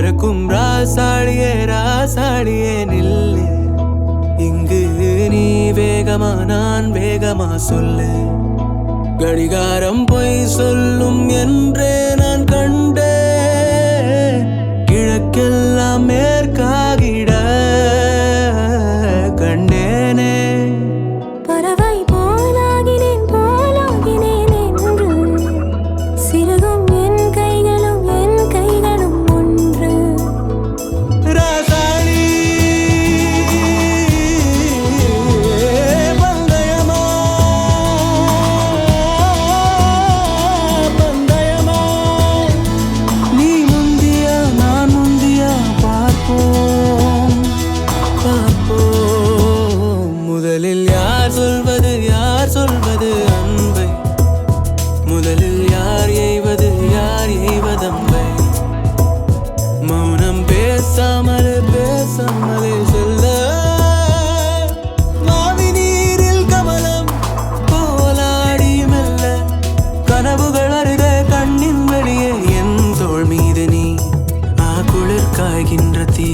பறக்கும் ராசாடியே ராசாடியே நில்லு. இங்கு நீ வேகமா நான் வேகமா சொல்லு. கடிகாரம் பொய் சொல்லும் என்றே நான் கண்டே. கிழக்கெல்லாம் மேற்காகிட கண்டேனே. பறவை போலாகினேன் போலாகினேன் என்று சிறுகும் என் கைகளும் ஒன்று. ராசாளி பந்தயமா பந்தயமா. நீ முந்தியா நான் முந்தியா பார்ப்போம் பார்ப்போம். முதலில் யார் சொல்வது அன்பை? முதலில் யார் எய்வதம்பை? மௌனம் பேசாமலே சொல்ல. மாவி நீரில் கமலம் போலாடி மெல்ல. கனவுகள் அருக கண்ணின் வெளியே என் தோள் மீது நீ குளிர் காய்கின்ற தீ.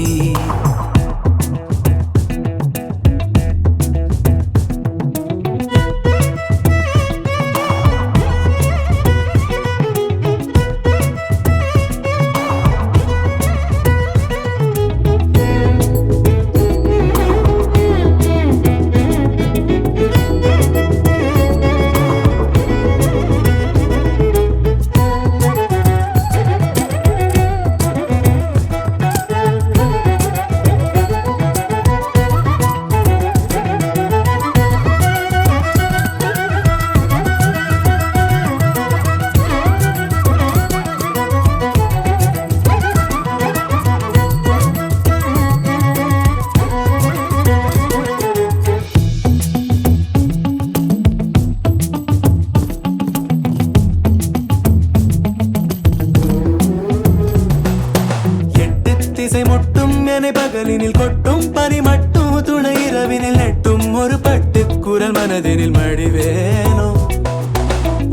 திசை மொட்டும் என பகலினில் கொட்டும் பனி மட்டும் துணை இரவினில் நெட்டும் ஒரு பட்டு குரல் மனதினில் மடிவேனோ.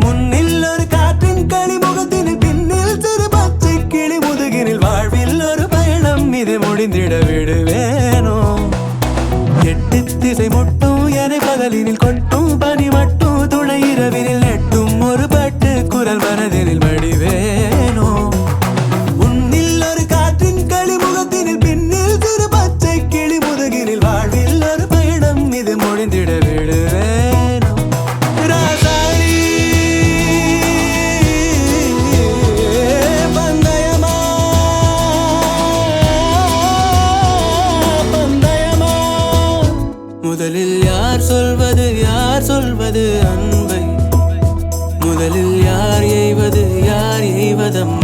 முன்னில் ஒரு காற்றின் களிமுகத்தினில் பின்னில் சிறு பச்சை கிளி முதுகினில் வாழ்வில் ஒரு பயணம் இது முடிந்திட விடுவேனோ. எட்டு திசை மொட்டும் என பகலினில் கொட்டும் பனி மட்டும் துணை இரவினில் நெட்டும் ஒரு பட்டு குரல் மனதினில் மடிவேனோ. முதலில் யார் சொல்வது அன்பை? முதலில் யார் எய்வதம்பை?